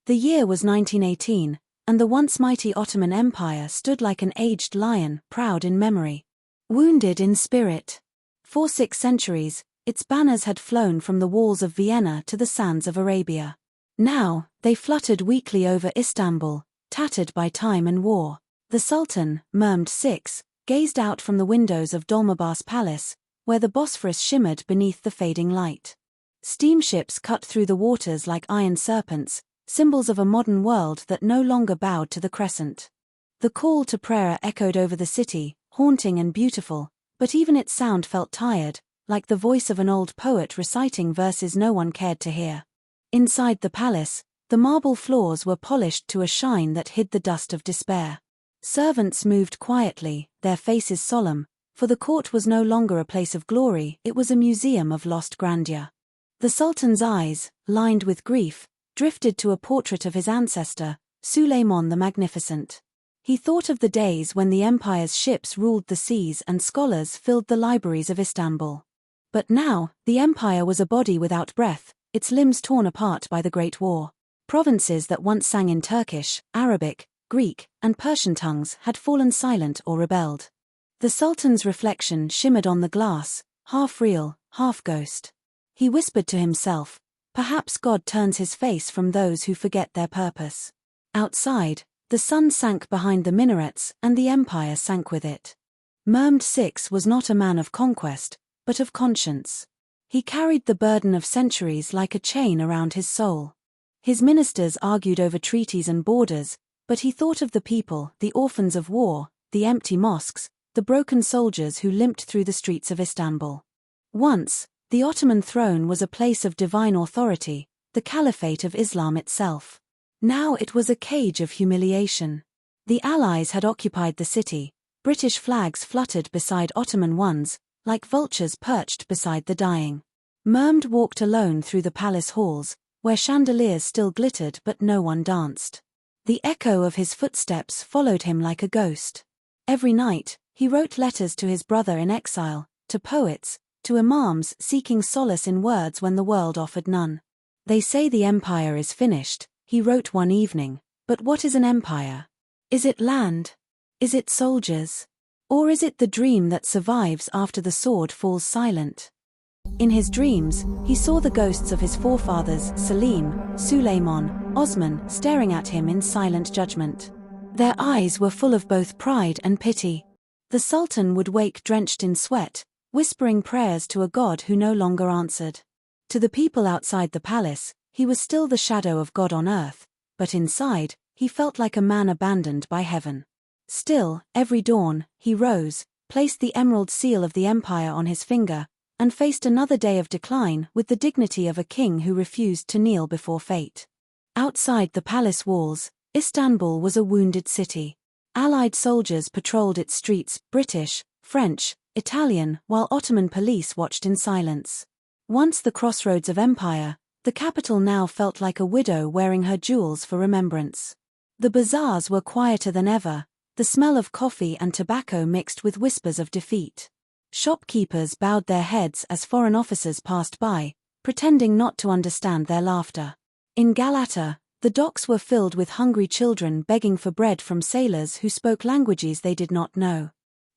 The year was 1918, and the once mighty Ottoman Empire stood like an aged lion, proud in memory, wounded in spirit. For 6 centuries, its banners had flown from the walls of Vienna to the sands of Arabia. Now, they fluttered weakly over Istanbul, tattered by time and war. The Sultan, Mehmed VI, gazed out from the windows of Dolmabahçe Palace, where the Bosphorus shimmered beneath the fading light. Steamships cut through the waters like iron serpents, symbols of a modern world that no longer bowed to the crescent. The call to prayer echoed over the city, haunting and beautiful, but even its sound felt tired, like the voice of an old poet reciting verses no one cared to hear. Inside the palace, the marble floors were polished to a shine that hid the dust of despair. Servants moved quietly, their faces solemn, for the court was no longer a place of glory, it was a museum of lost grandeur. The Sultan's eyes, lined with grief, drifted to a portrait of his ancestor, Suleiman the Magnificent. He thought of the days when the empire's ships ruled the seas and scholars filled the libraries of Istanbul. But now, the empire was a body without breath, its limbs torn apart by the Great War. Provinces that once sang in Turkish, Arabic, Greek, and Persian tongues had fallen silent or rebelled. The Sultan's reflection shimmered on the glass, half real, half ghost. He whispered to himself, "Perhaps God turns his face from those who forget their purpose." Outside, the sun sank behind the minarets and the empire sank with it. Mehmed VI was not a man of conquest, but of conscience. He carried the burden of centuries like a chain around his soul. His ministers argued over treaties and borders, but he thought of the people, the orphans of war, the empty mosques, the broken soldiers who limped through the streets of Istanbul. Once, the Ottoman throne was a place of divine authority, the caliphate of Islam itself. Now it was a cage of humiliation. The Allies had occupied the city, British flags fluttered beside Ottoman ones, like vultures perched beside the dying. Mehmed walked alone through the palace halls, where chandeliers still glittered but no one danced. The echo of his footsteps followed him like a ghost. Every night, he wrote letters to his brother in exile, to poets, to imams seeking solace in words when the world offered none. "They say the empire is finished," he wrote one evening, "but what is an empire? Is it land? Is it soldiers? Or is it the dream that survives after the sword falls silent?" In his dreams, he saw the ghosts of his forefathers, Selim, Suleiman, Osman, staring at him in silent judgment. Their eyes were full of both pride and pity. The Sultan would wake drenched in sweat, whispering prayers to a God who no longer answered. To the people outside the palace, he was still the shadow of God on earth, but inside, he felt like a man abandoned by heaven. Still, every dawn, he rose, placed the emerald seal of the empire on his finger, and faced another day of decline with the dignity of a king who refused to kneel before fate. Outside the palace walls, Istanbul was a wounded city. Allied soldiers patrolled its streets, British, French, Italian, while Ottoman police watched in silence. Once the crossroads of empire, the capital now felt like a widow wearing her jewels for remembrance. The bazaars were quieter than ever, the smell of coffee and tobacco mixed with whispers of defeat. Shopkeepers bowed their heads as foreign officers passed by, pretending not to understand their laughter. In Galata, the docks were filled with hungry children begging for bread from sailors who spoke languages they did not know.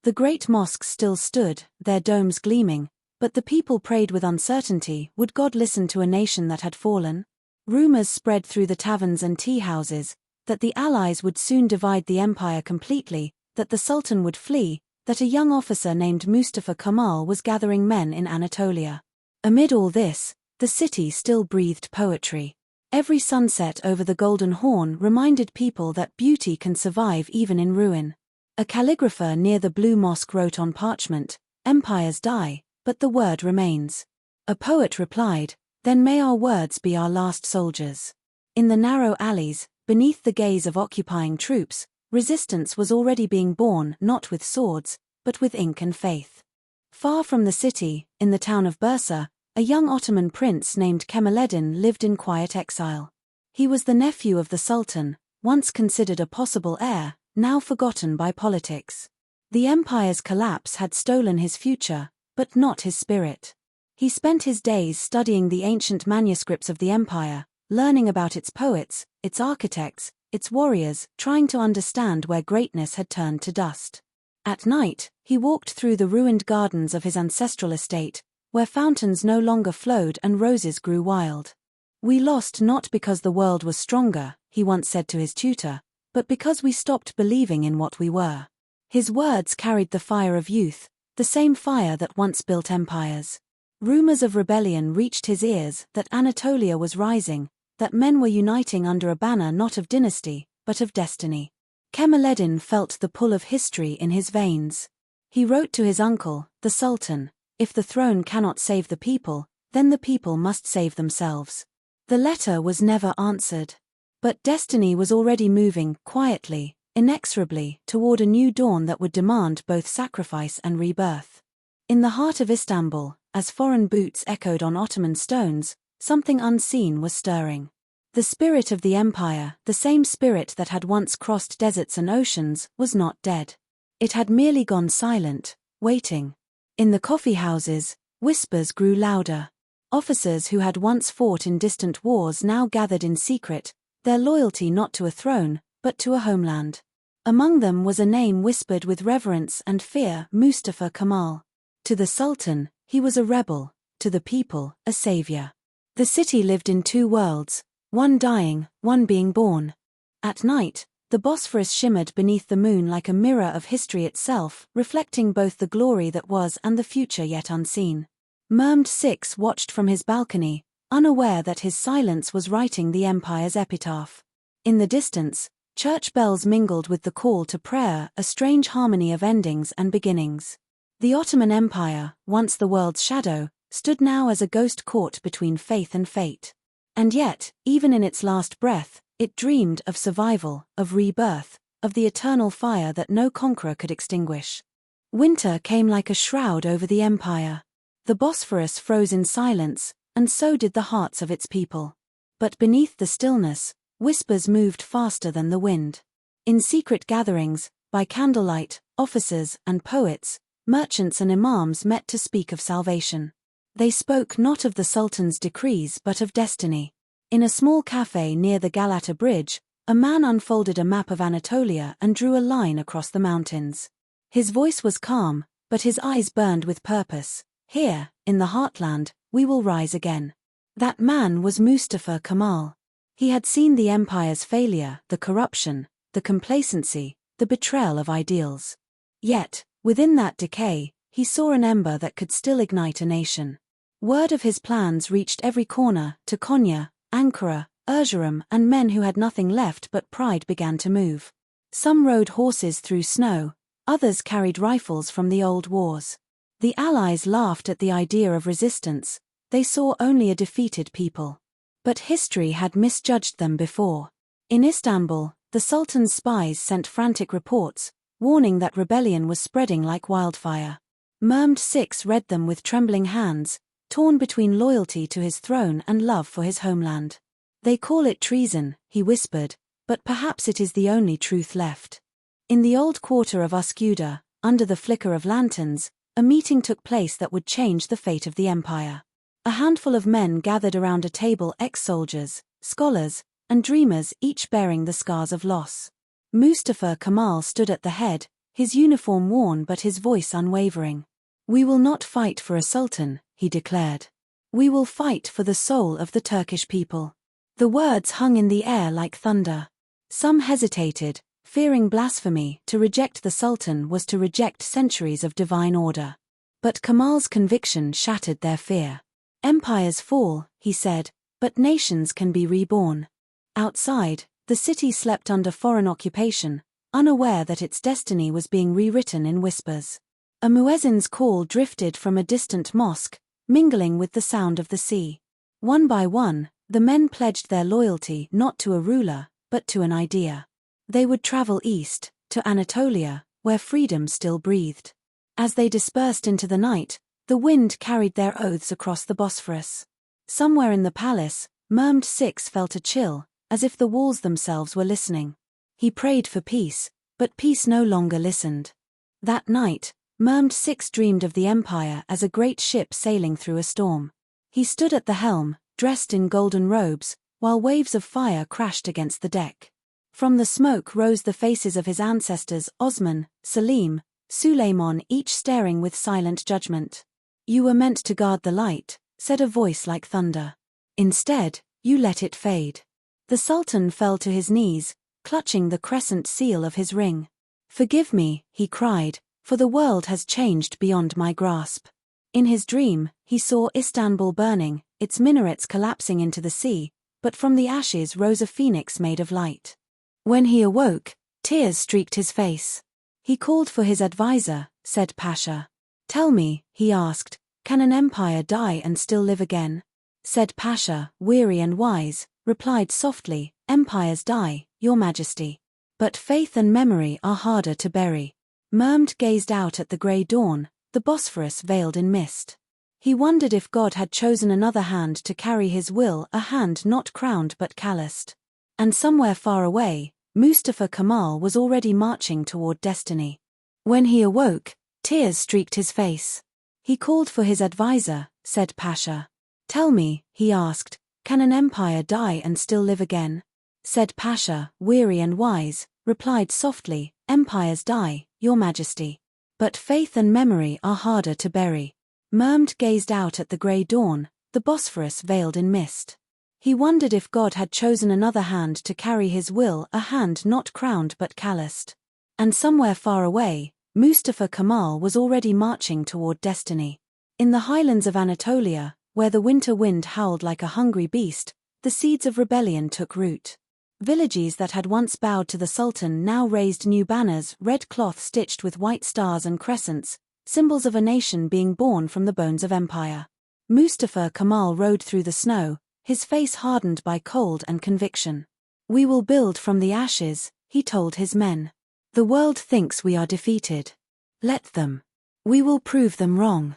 The great mosques still stood, their domes gleaming, but the people prayed with uncertainty. Would God listen to a nation that had fallen? Rumors spread through the taverns and tea-houses, that the Allies would soon divide the empire completely, that the Sultan would flee, that a young officer named Mustafa Kemal was gathering men in Anatolia. Amid all this, the city still breathed poetry. Every sunset over the Golden Horn reminded people that beauty can survive even in ruin. A calligrapher near the Blue Mosque wrote on parchment, "Empires die, but the word remains." A poet replied, "Then may our words be our last soldiers." In the narrow alleys, beneath the gaze of occupying troops, resistance was already being born not with swords, but with ink and faith. Far from the city, in the town of Bursa, a young Ottoman prince named Kemaleddin lived in quiet exile. He was the nephew of the Sultan, once considered a possible heir, now forgotten by politics. The empire's collapse had stolen his future, but not his spirit. He spent his days studying the ancient manuscripts of the empire, learning about its poets, its architects, its warriors, trying to understand where greatness had turned to dust. At night, he walked through the ruined gardens of his ancestral estate, where fountains no longer flowed and roses grew wild. "We lost not because the world was stronger," he once said to his tutor, "but because we stopped believing in what we were." His words carried the fire of youth, the same fire that once built empires. Rumors of rebellion reached his ears, that Anatolia was rising, that men were uniting under a banner not of dynasty, but of destiny. Kemaleddin felt the pull of history in his veins. He wrote to his uncle, the Sultan, "If the throne cannot save the people, then the people must save themselves." The letter was never answered. But destiny was already moving, quietly, inexorably, toward a new dawn that would demand both sacrifice and rebirth. In the heart of Istanbul, as foreign boots echoed on Ottoman stones, something unseen was stirring. The spirit of the empire, the same spirit that had once crossed deserts and oceans, was not dead. It had merely gone silent, waiting. In the coffee houses, whispers grew louder. Officers who had once fought in distant wars now gathered in secret, their loyalty not to a throne, but to a homeland. Among them was a name whispered with reverence and fear: Mustafa Kemal. To the Sultan, he was a rebel; to the people, a savior. The city lived in two worlds, one dying, one being born. At night, the Bosphorus shimmered beneath the moon like a mirror of history itself, reflecting both the glory that was and the future yet unseen. Mehmed VI watched from his balcony, unaware that his silence was writing the empire's epitaph. In the distance, church bells mingled with the call to prayer, a strange harmony of endings and beginnings. The Ottoman Empire, once the world's shadow, stood now as a ghost caught between faith and fate. And yet, even in its last breath, it dreamed of survival, of rebirth, of the eternal fire that no conqueror could extinguish. Winter came like a shroud over the empire. The Bosphorus froze in silence, and so did the hearts of its people. But beneath the stillness, whispers moved faster than the wind. In secret gatherings, by candlelight, officers and poets, merchants and imams met to speak of salvation. They spoke not of the Sultan's decrees but of destiny. In a small cafe near the Galata Bridge, a man unfolded a map of Anatolia and drew a line across the mountains. His voice was calm, but his eyes burned with purpose. "Here, in the heartland, we will rise again." That man was Mustafa Kemal. He had seen the empire's failure, the corruption, the complacency, the betrayal of ideals. Yet, within that decay, he saw an ember that could still ignite a nation. Word of his plans reached every corner, to Konya, Ankara, Erzurum, and men who had nothing left but pride began to move. Some rode horses through snow, others carried rifles from the old wars. The Allies laughed at the idea of resistance; they saw only a defeated people. But history had misjudged them before. In Istanbul, the Sultan's spies sent frantic reports, warning that rebellion was spreading like wildfire. Mehmed VI read them with trembling hands, torn between loyalty to his throne and love for his homeland. "They call it treason," he whispered, "but perhaps it is the only truth left." In the old quarter of Üsküdar, under the flicker of lanterns, a meeting took place that would change the fate of the empire. A handful of men gathered around a table: ex-soldiers, scholars, and dreamers, each bearing the scars of loss. Mustafa Kemal stood at the head, his uniform worn but his voice unwavering. "We will not fight for a sultan," he declared. "We will fight for the soul of the Turkish people." The words hung in the air like thunder. Some hesitated, fearing blasphemy. To reject the sultan was to reject centuries of divine order. But Kemal's conviction shattered their fear. "Empires fall," he said, "but nations can be reborn." Outside, the city slept under foreign occupation, unaware that its destiny was being rewritten in whispers. A muezzin's call drifted from a distant mosque, mingling with the sound of the sea. One by one, the men pledged their loyalty not to a ruler, but to an idea. They would travel east, to Anatolia, where freedom still breathed. As they dispersed into the night, the wind carried their oaths across the Bosphorus. Somewhere in the palace, Mehmed VI felt a chill, as if the walls themselves were listening. He prayed for peace, but peace no longer listened. That night, Mehmed VI dreamed of the empire as a great ship sailing through a storm. He stood at the helm, dressed in golden robes, while waves of fire crashed against the deck. From the smoke rose the faces of his ancestors, Osman, Selim, Suleiman, each staring with silent judgment. "You were meant to guard the light," said a voice like thunder. "Instead, you let it fade." The Sultan fell to his knees, clutching the crescent seal of his ring. "Forgive me," he cried, "for the world has changed beyond my grasp." In his dream, he saw Istanbul burning, its minarets collapsing into the sea, but from the ashes rose a phoenix made of light. When he awoke, tears streaked his face. He called for his advisor, said Pasha. "Tell me," he asked, "can an empire die and still live again?" Said Pasha, weary and wise, replied softly, "Empires die, your majesty. But faith and memory are harder to bury." Mehmed gazed out at the grey dawn, the Bosphorus veiled in mist. He wondered if God had chosen another hand to carry his will, a hand not crowned but calloused. And somewhere far away, Mustafa Kemal was already marching toward destiny. When he awoke, tears streaked his face. He called for his advisor, said Pasha. "Tell me," he asked, "can an empire die and still live again?" Said Pasha, weary and wise, replied softly, "Empires die, your majesty. But faith and memory are harder to bury." Mehmed gazed out at the grey dawn, the Bosphorus veiled in mist. He wondered if God had chosen another hand to carry his will, a hand not crowned but calloused. And somewhere far away, Mustafa Kemal was already marching toward destiny. In the highlands of Anatolia, where the winter wind howled like a hungry beast, the seeds of rebellion took root. Villages that had once bowed to the Sultan now raised new banners, red cloth stitched with white stars and crescents, symbols of a nation being born from the bones of empire. Mustafa Kemal rode through the snow, his face hardened by cold and conviction. "We will build from the ashes," he told his men. "The world thinks we are defeated. Let them. We will prove them wrong."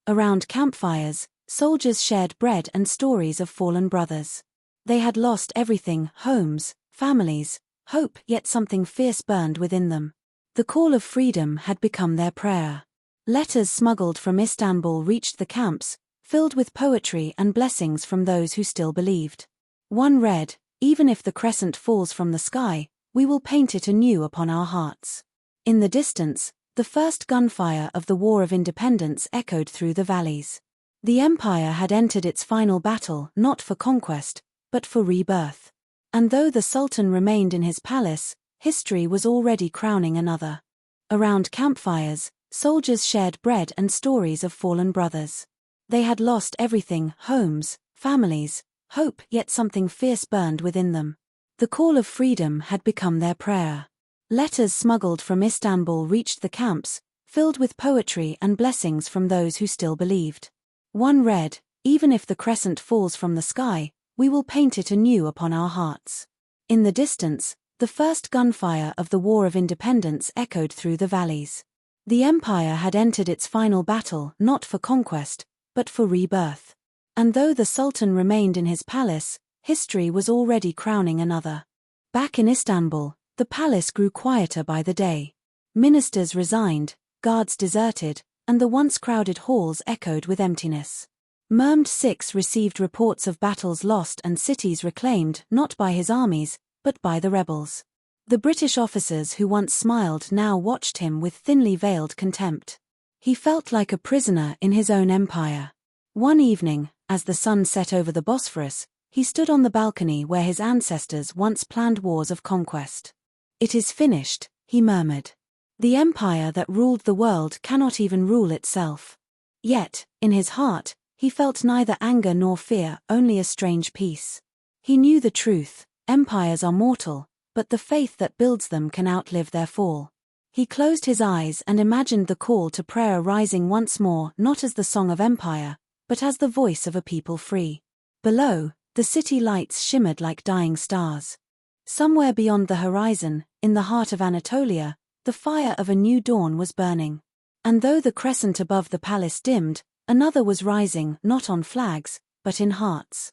Around campfires, soldiers shared bread and stories of fallen brothers. They had lost everything, homes, families, hope, yet something fierce burned within them. The call of freedom had become their prayer. Letters smuggled from Istanbul reached the camps, filled with poetry and blessings from those who still believed. One read, "Even if the crescent falls from the sky, we will paint it anew upon our hearts." In the distance, the first gunfire of the War of Independence echoed through the valleys. The empire had entered its final battle, not for conquest, but for rebirth. And though the Sultan remained in his palace, history was already crowning another. Around campfires, soldiers shared bread and stories of fallen brothers. They had lost everything, homes, families, hope, yet something fierce burned within them. The call of freedom had become their prayer. Letters smuggled from Istanbul reached the camps, filled with poetry and blessings from those who still believed. One read, "Even if the crescent falls from the sky, we will paint it anew upon our hearts." In the distance, the first gunfire of the War of Independence echoed through the valleys. The empire had entered its final battle, not for conquest, but for rebirth. And though the Sultan remained in his palace, history was already crowning another. Back in Istanbul, the palace grew quieter by the day. Ministers resigned, guards deserted, and the once crowded halls echoed with emptiness. Mehmed VI received reports of battles lost and cities reclaimed, not by his armies, but by the rebels. The British officers who once smiled now watched him with thinly veiled contempt. He felt like a prisoner in his own empire. One evening, as the sun set over the Bosphorus, he stood on the balcony where his ancestors once planned wars of conquest. "It is finished," he murmured. "The empire that ruled the world cannot even rule itself." Yet, in his heart, he felt neither anger nor fear, only a strange peace. He knew the truth: empires are mortal, but the faith that builds them can outlive their fall. He closed his eyes and imagined the call to prayer rising once more, not as the song of empire, but as the voice of a people free. Below, the city lights shimmered like dying stars. Somewhere beyond the horizon, in the heart of Anatolia, the fire of a new dawn was burning. And though the crescent above the palace dimmed, another was rising, not on flags, but in hearts.